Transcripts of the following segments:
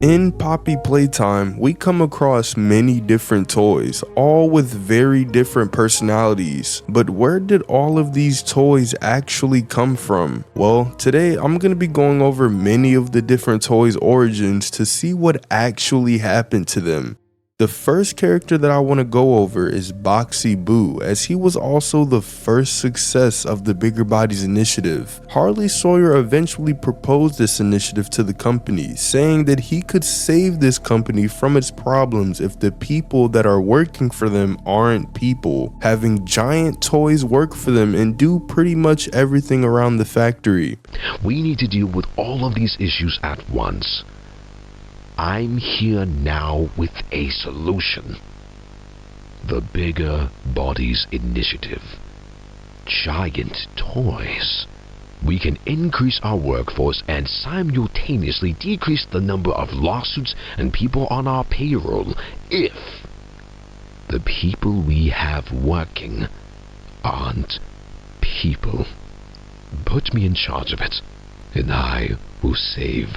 In Poppy Playtime, we come across many different toys, all with very different personalities. But where did all of these toys actually come from? Well, today I'm going to be going over many of the different toys' origins to see what actually happened to them. The first character that I want to go over is Boxy Boo, as he was also the first success of the Bigger Bodies initiative. Harley Sawyer eventually proposed this initiative to the company, saying that he could save this company from its problems if the people that are working for them aren't people, having giant toys work for them and do pretty much everything around the factory. We need to deal with all of these issues at once. I'm here now with a solution. The Bigger Bodies Initiative. Giant toys. We can increase our workforce and simultaneously decrease the number of lawsuits and people on our payroll if the people we have working aren't people. Put me in charge of it, and I will save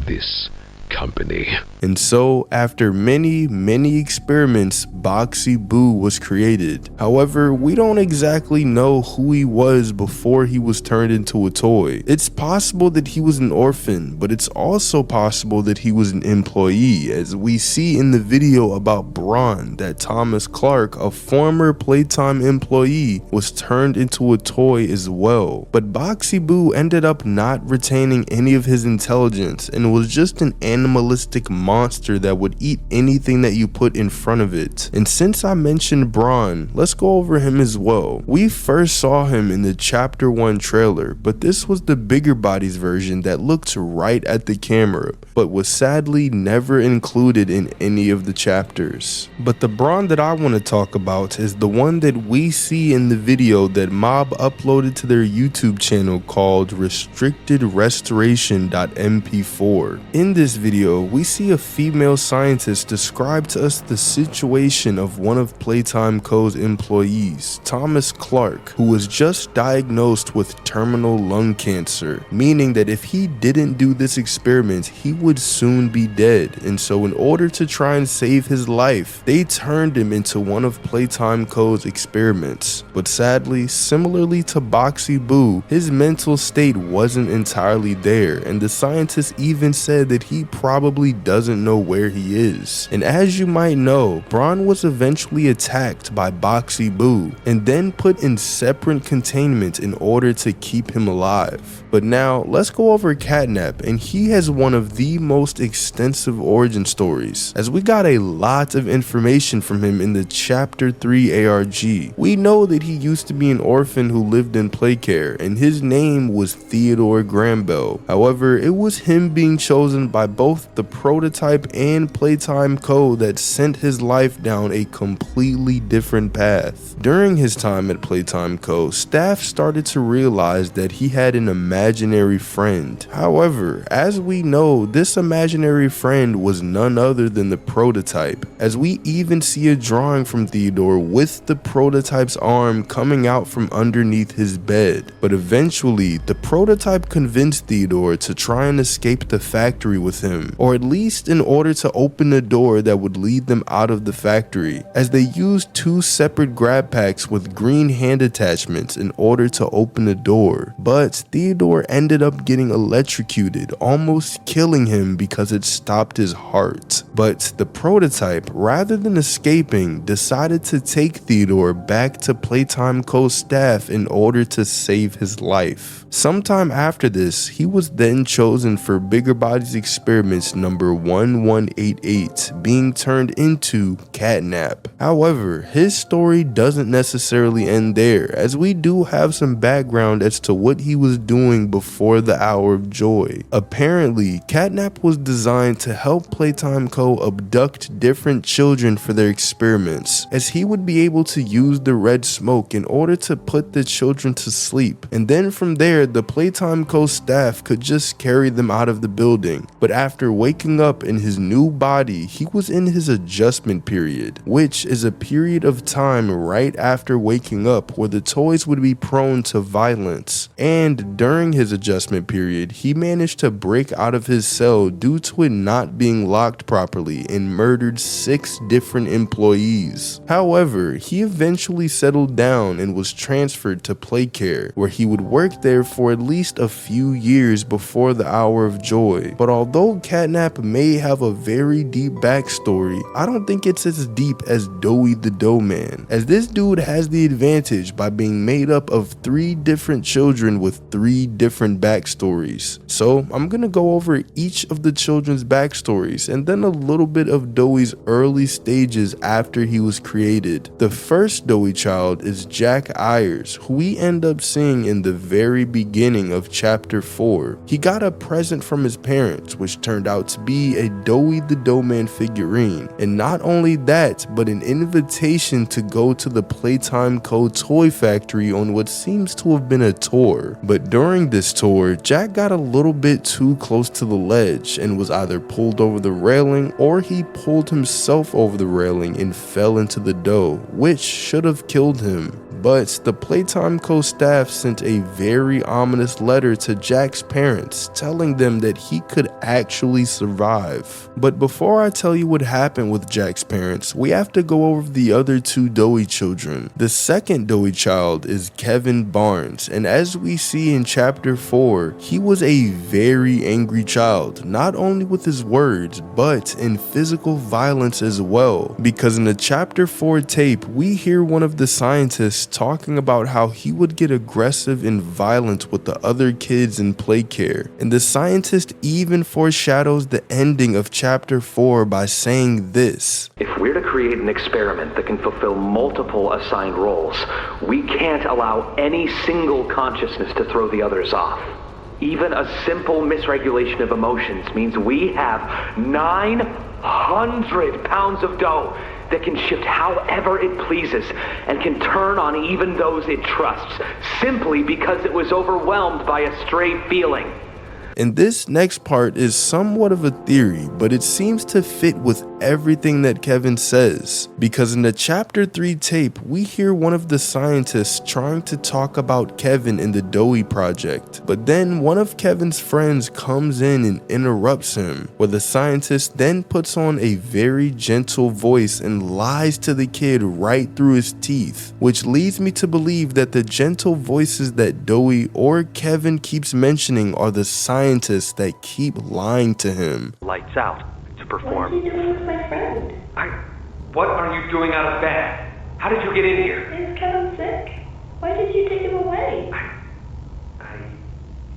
this company. And so, after many experiments, Boxy Boo was created. However, we don't exactly know who he was before he was turned into a toy. It's possible that he was an orphan, but it's also possible that he was an employee, as we see in the video about Bron that Thomas Clark, a former Playtime employee, was turned into a toy as well. But Boxy Boo ended up not retaining any of his intelligence and was just an animalistic monster that would eat anything that you put in front of it. And since I mentioned Bron, let's go over him as well. We first saw him in the chapter 1 trailer, but this was the Bigger Bodies version that looked right at the camera, but was sadly never included in any of the chapters. But the Bron that I want to talk about is the one that we see in the video that Mob uploaded to their YouTube channel called restrictedrestoration.mp4. In this video, we see a female scientist describe to us the situation of one of Playtime Co.'s employees, Thomas Clark, who was just diagnosed with terminal lung cancer, meaning that if he didn't do this experiment, he would soon be dead. And so in order to try and save his life, they turned him into one of Playtime Co.'s experiments. But sadly, similarly to Boxy Boo, his mental state wasn't entirely there, and the scientist even said that he probably doesn't know where he is. And as you might know, Bron was eventually attacked by Boxy Boo and then put in separate containment in order to keep him alive. But now let's go over Catnap, and he has one of the most extensive origin stories, as we got a lot of information from him in the chapter 3 ARG. We know that he used to be an orphan who lived in Playcare, and his name was Theodore Grambell. However, it was him being chosen by both the Prototype and Playtime Co. that sent his life down a completely different path. During his time at Playtime Co., staff started to realize that he had an imaginary friend. However, as we know, this imaginary friend was none other than the Prototype, as we even see a drawing from Theodore with the Prototype's arm coming out from underneath his bed. But eventually, the Prototype convinced Theodore to try and escape the factory with him, or at least in order to open a door that would lead them out of the factory, as they used 2 separate grab packs with green hand attachments in order to open the door. But Theodore ended up getting electrocuted, almost killing him because it stopped his heart. But the Prototype, rather than escaping, decided to take Theodore back to Playtime Co. staff in order to save his life. Sometime after this, he was then chosen for Bigger Bodies Experiments number 1188, being turned into Catnap. However, his story doesn't necessarily end there, as we do have some background as to what he was doing before the Hour of Joy. Apparently, Catnap was designed to help Playtime Co. abduct different children for their experiments, as he would be able to use the red smoke in order to put the children to sleep, and then from there the Playtime Co. staff could just carry them out of the building. But after after waking up in his new body, he was in his adjustment period, which is a period of time right after waking up where the toys would be prone to violence. And during his adjustment period, he managed to break out of his cell due to it not being locked properly and murdered 6 different employees. However, he eventually settled down and was transferred to Playcare, where he would work there for at least a few years before the Hour of Joy. But although Catnap may have a very deep backstory, I don't think it's as deep as Doughy the Dough Man, as this dude has the advantage by being made up of 3 different children with 3 different backstories. So I'm gonna go over each of the children's backstories and then a little bit of Doughy's early stages after he was created. The first Doughy child is Jack Ayers, who we end up seeing in the very beginning of chapter 4. He got a present from his parents, which turned out to be a Doughy the Dough Man figurine. And not only that, but an invitation to go to the Playtime Co. toy factory on what seems to have been a tour. But during this tour, Jack got a little bit too close to the ledge and was either pulled over the railing or he pulled himself over the railing and fell into the dough, which should have killed him. But the Playtime Co. staff sent a very ominous letter to Jack's parents telling them that he could actually survive. But before I tell you what happened with Jack's parents, we have to go over the other 2 Doughy children. The second Doughy child is Kevin Barnes, and as we see in chapter 4, he was a very angry child, not only with his words, but in physical violence as well. Because in the chapter 4 tape, we hear one of the scientists talking about how he would get aggressive and violent with the other kids in Playcare, and the scientist even foreshadows the ending of chapter 4 by saying this: "If we're to create an experiment that can fulfill multiple assigned roles, we can't allow any single consciousness to throw the others off. Even a simple misregulation of emotions means we have 900 pounds of dough that can shift however it pleases and can turn on even those it trusts, simply because it was overwhelmed by a stray feeling." And this next part is somewhat of a theory, but it seems to fit with everything that Kevin says. Because in the chapter 3 tape, we hear one of the scientists trying to talk about Kevin in the Doughy project. But then one of Kevin's friends comes in and interrupts him, where the scientist then puts on a very gentle voice and lies to the kid right through his teeth, which leads me to believe that the gentle voices that Doughy or Kevin keeps mentioning are the scientists that keep lying to him. Lights out to perform. What are you doing with my friend? What are you doing out of bed? How did you get in here? Is Kevin sick? Why did you take him away?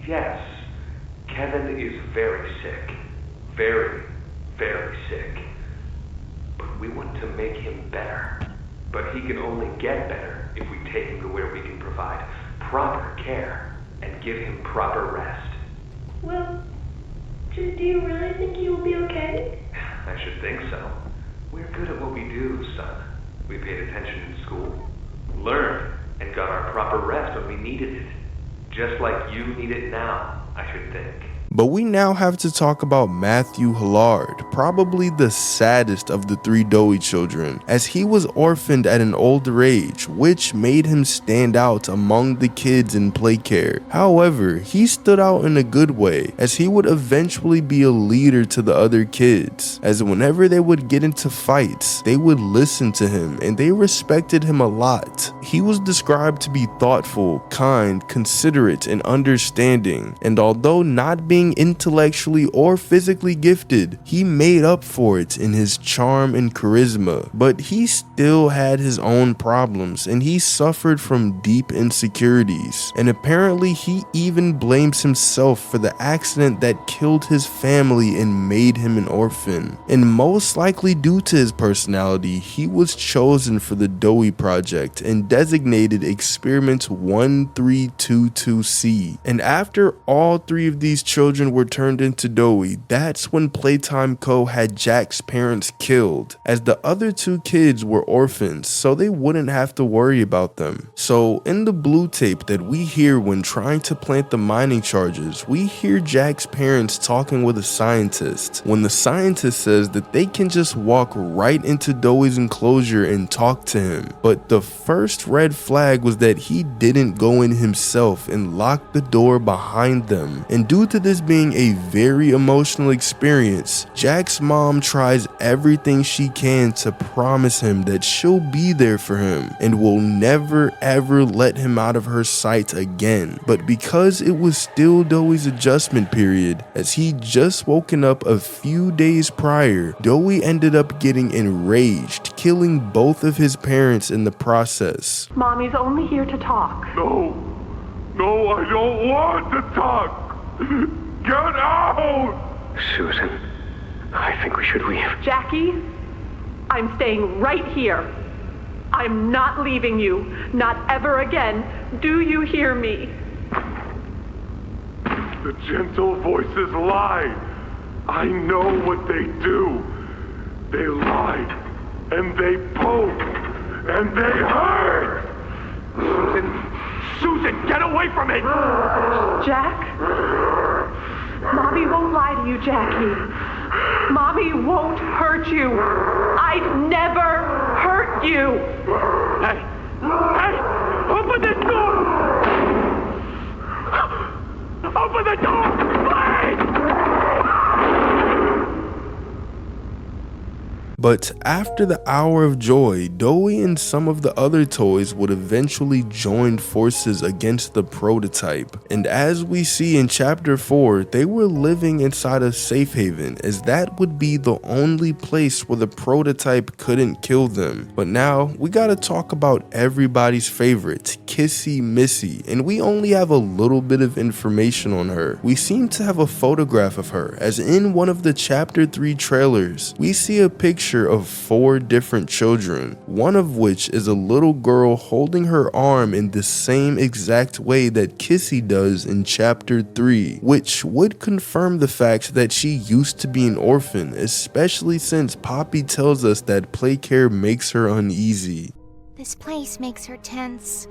Yes. Kevin is very sick. Very, very sick. But we want to make him better. But he can only get better if we take him to where we can provide proper care and give him proper rest. Well, do you really think he will be okay? I should think so. We're good at what we do, son. We paid attention in school, learned, and got our proper rest when we needed it. Just like you need it now, I should think. But we now have to talk about Matthew Hillard, probably the saddest of the 3 Doughy children, as he was orphaned at an older age, which made him stand out among the kids in Playcare. However, he stood out in a good way, as he would eventually be a leader to the other kids, as whenever they would get into fights, they would listen to him and they respected him a lot. He was described to be thoughtful, kind, considerate, and understanding, and although not being intellectually or physically gifted, he made up for it in his charm and charisma. But he still had his own problems, and he suffered from deep insecurities, and apparently he even blames himself for the accident that killed his family and made him an orphan. And most likely due to his personality, he was chosen for the Doughy project and designated Experiment 1322C. And after all 3 of these children children were turned into doughy, that's when Playtime Co. had Jack's parents killed, as the other two kids were orphans, so they wouldn't have to worry about them. So in the blue tape that we hear when trying to plant the mining charges, we hear Jack's parents talking with a scientist, when the scientist says that they can just walk right into Doughy's enclosure and talk to him. But the first red flag was that he didn't go in himself and lock the door behind them. And due to this being a very emotional experience, Jack's mom tries everything she can to promise him that she'll be there for him and will never ever let him out of her sight again. But because it was still Doughy's adjustment period, as he just woken up a few days prior, Doughy ended up getting enraged, killing both of his parents in the process. Mommy's only here to talk. No, I don't want to talk. Get out! Susan, I think we should leave. Jackie, I'm staying right here. I'm not leaving you. Not ever again. Do you hear me? The gentle voices lie. I know what they do. They lie, and they poke, and they hurt. Susan, get away from me! Jack? Mommy won't lie to you, Jackie. Mommy won't hurt you. I'd never hurt you. Hey! Open the door! Open the door! Please! But after the hour of joy, Doughy and some of the other toys would eventually join forces against the prototype. And as we see in chapter 4, they were living inside a safe haven, as that would be the only place where the prototype couldn't kill them. But now we gotta talk about everybody's favorite, Kissy Missy, and we only have a little bit of information on her. We seem to have a photograph of her, as in one of the chapter 3 trailers, we see a picture of 4 different children, one of which is a little girl holding her arm in the same exact way that Kissy does in chapter 3, which would confirm the fact that she used to be an orphan, especially since Poppy tells us that play care makes her uneasy. This place makes her tense.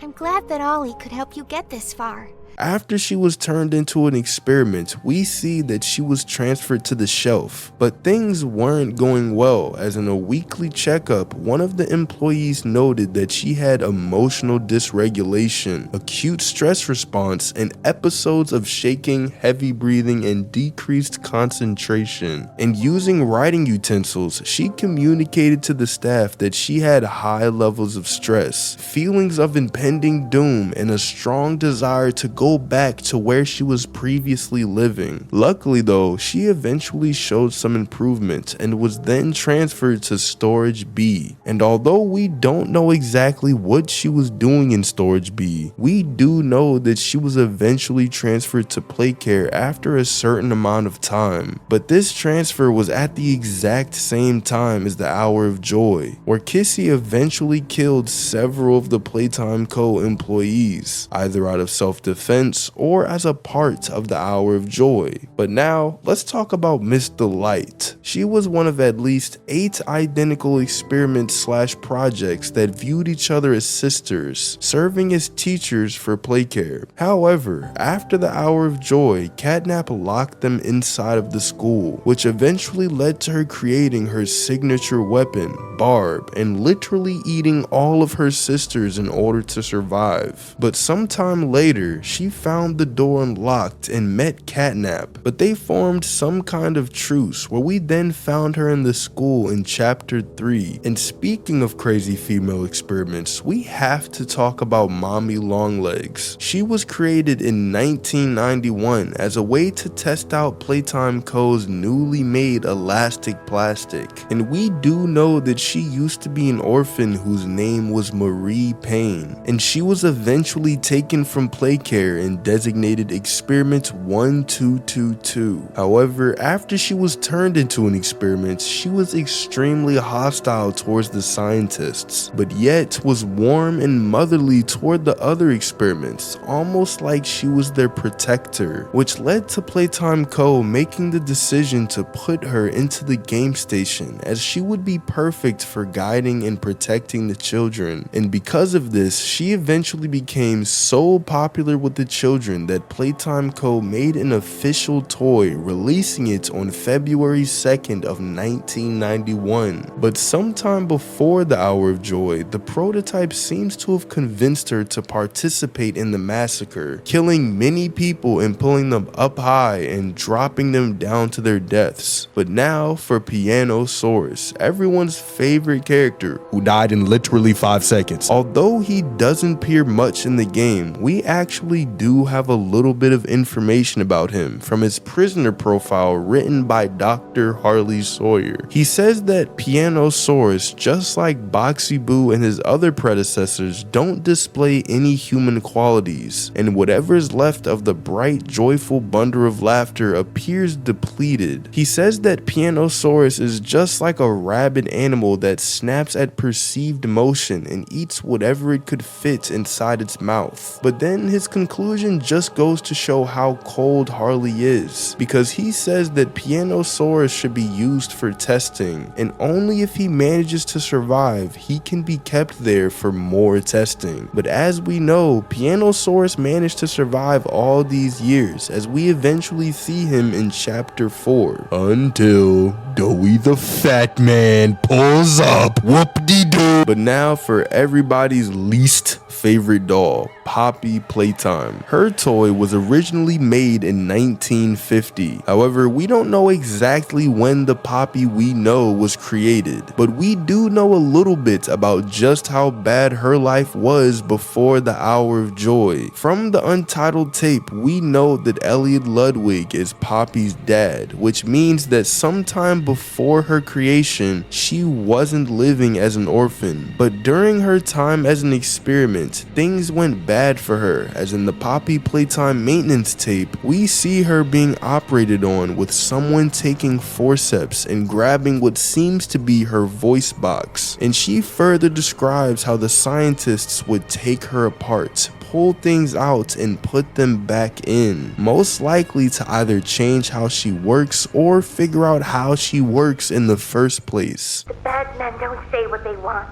I'm glad that Ollie could help you get this far. After she was turned into an experiment, we see that she was transferred to the shelf, but things weren't going well, as in a weekly checkup, one of the employees noted that she had emotional dysregulation, acute stress response, and episodes of shaking, heavy breathing, and decreased concentration. And using writing utensils, she communicated to the staff that she had high levels of stress, feelings of impending doom, and a strong desire to go back to where she was previously living. Luckily though, she eventually showed some improvement and was then transferred to Storage B. And although we don't know exactly what she was doing in Storage B, we do know that she was eventually transferred to Play Care after a certain amount of time. But this transfer was at the exact same time as the Hour of Joy, where Kissy eventually killed several of the Playtime Co. employees, either out of self-defense or as a part of the Hour of Joy. But now, let's talk about Miss Delight. She was one of at least 8 identical experiments / projects that viewed each other as sisters, serving as teachers for Play Care. However, after the Hour of Joy, Catnap locked them inside of the school, which eventually led to her creating her signature weapon, Barb, and literally eating all of her sisters in order to survive. But sometime later, she found the door unlocked and met Catnap, but they formed some kind of truce where we then found her in the school in chapter 3. And speaking of crazy female experiments, we have to talk about Mommy Longlegs. She was created in 1991 as a way to test out Playtime Co.'s newly made elastic plastic, and we do know that she used to be an orphan whose name was Marie Payne, and she was eventually taken from Play Care care and designated Experiment 1222. However, after she was turned into an experiment, she was extremely hostile towards the scientists, but yet was warm and motherly toward the other experiments, almost like she was their protector, which led to Playtime Co. making the decision to put her into the game station, as she would be perfect for guiding and protecting the children. And because of this, she eventually became so popular with the children that Playtime Co. made an official toy, releasing it on February 2nd of 1991. But sometime before the Hour of Joy, the prototype seems to have convinced her to participate in the massacre, killing many people and pulling them up high and dropping them down to their deaths. But now for Pianosaurus, everyone's favorite character, who died in literally 5 seconds. Although he doesn't appear much in the game, we actually do have a little bit of information about him from his prisoner profile written by Dr. Harley Sawyer. He says that Pianosaurus, just like Boxy Boo and his other predecessors, don't display any human qualities, and whatever is left of the bright, joyful bundle of laughter appears depleted. He says that Pianosaurus is just like a rabid animal that snaps at perceived motion and eats whatever it could fit inside its mouth. But then his conclusion just goes to show how cold Harley is, because he says that Pianosaurus should be used for testing, and only if he manages to survive, he can be kept there for more testing. But as we know, Pianosaurus managed to survive all these years, as we eventually see him in chapter 4. Until Doughy the Fat Man pulls up, whoop-de-doo. But now for everybody's least favorite doll, Poppy Playtime. Her toy was originally made in 1950. However, we don't know exactly when the Poppy we know was created, but we do know a little bit about just how bad her life was before the Hour of Joy. From the untitled tape, we know that Elliot Ludwig is Poppy's dad, which means that sometime before her creation, she wasn't living as an orphan. But during her time as an experiment, things went bad for her, as in the Poppy Playtime maintenance tape, we see her being operated on with someone taking forceps and grabbing what seems to be her voice box. And she further describes how the scientists would take her apart, pull things out and put them back in, most likely to either change how she works or figure out how she works in the first place. The bad men don't say what they want.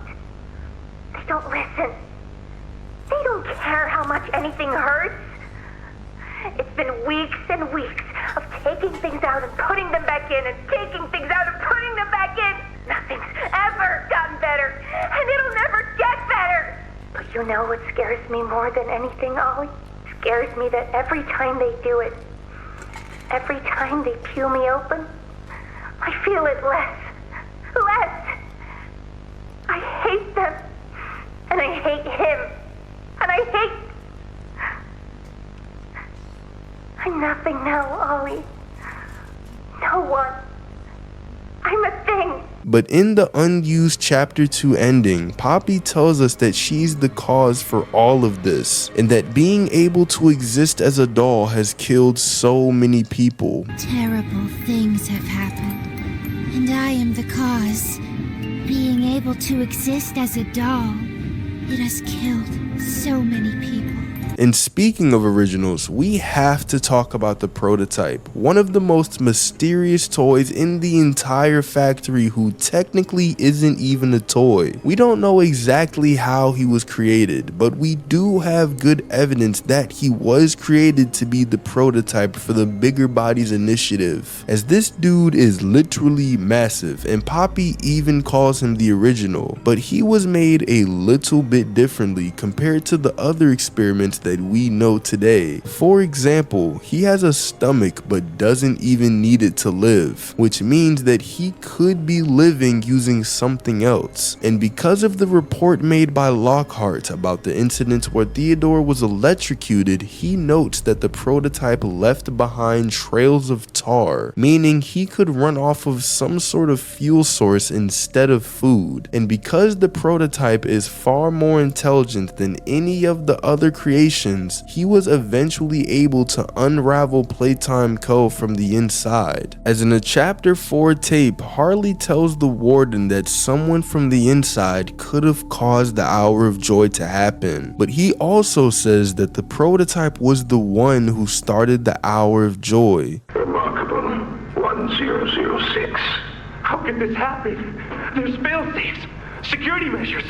They don't listen. They don't care how much anything hurts. It's been weeks and weeks of taking things out and putting them back in, and taking things out and putting them back in. Nothing's ever gotten better, and it'll never get better. But you know what scares me more than anything, Ollie? It scares me that every time they do it, every time they peel me open, I feel it less. I hate them, and I hate him, and I hate... I'm nothing now, Ollie. No one. I'm a thing. But in the unused chapter 2 ending, Poppy tells us that she's the cause for all of this, and that being able to exist as a doll has killed so many people. Terrible things have happened, and I am the cause. Being able to exist as a doll, it has killed so many people. And speaking of originals, we have to talk about the prototype, one of the most mysterious toys in the entire factory, who technically isn't even a toy. We don't know exactly how he was created, but we do have good evidence that he was created to be the prototype for the Bigger Bodies initiative, as this dude is literally massive, and Poppy even calls him the original. But he was made a little bit differently compared to the other experiments that we know today. For example, he has a stomach but doesn't even need it to live, which means that he could be living using something else. And because of the report made by Lockhart about the incident where Theodore was electrocuted, he notes that the prototype left behind trails of tar, meaning he could run off of some sort of fuel source instead of food. And because the prototype is far more intelligent than any of the other creations actions, he was eventually able to unravel Playtime Co. from the inside. As in a Chapter 4 tape, Harley tells the warden that someone from the inside could have caused the Hour of Joy to happen, but he also says that the prototype was the one who started the Hour of Joy. Remarkable. 1006. How could this happen? There's fail-safes, security measures.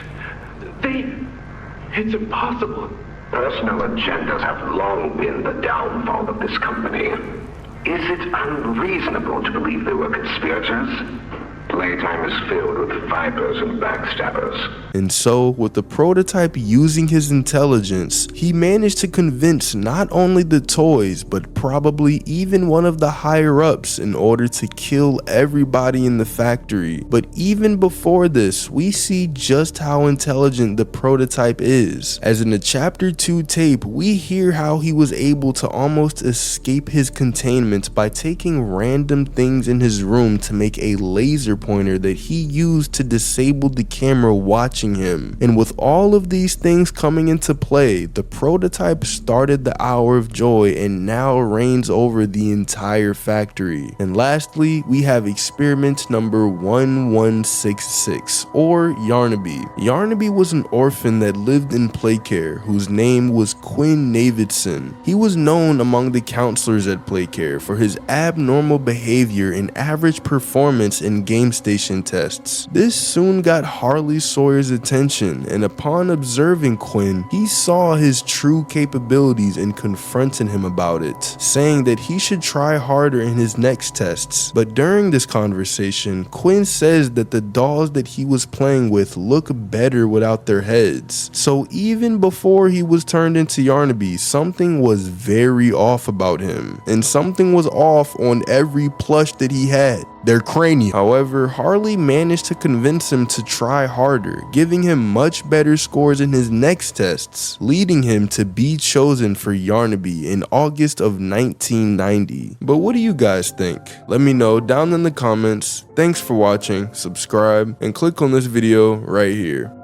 It's impossible. Personal agendas have long been the downfall of this company. Is it unreasonable to believe they were conspirators? Playtime is filled with vipers and backstabbers. And so, with the prototype using his intelligence, he managed to convince not only the toys, but probably even one of the higher-ups in order to kill everybody in the factory. But even before this, we see just how intelligent the prototype is. As in the Chapter 2 tape, we hear how he was able to almost escape his containment by taking random things in his room to make a laser pointer that he used to disable the camera watching him. And with all of these things coming into play, the prototype started the Hour of Joy and now reigns over the entire factory. And lastly, we have experiment number 1166, or Yarnaby. Yarnaby was an orphan that lived in Playcare whose name was Quinn Davidson. He was known among the counselors at Playcare for his abnormal behavior and average performance in game station tests. This soon got Harley Sawyer's attention, and upon observing Quinn, he saw his true capabilities and confronted him about it, saying that he should try harder in his next tests. But during this conversation, Quinn says that the dolls that he was playing with look better without their heads. So even before he was turned into Yarnaby, something was very off about him, and something was off on every plush that he had. Their cranium. However, Harley managed to convince him to try harder, giving him much better scores in his next tests, leading him to be chosen for Yarnaby in August of 1990. But what do you guys think? Let me know down in the comments. Thanks for watching, subscribe, and click on this video right here.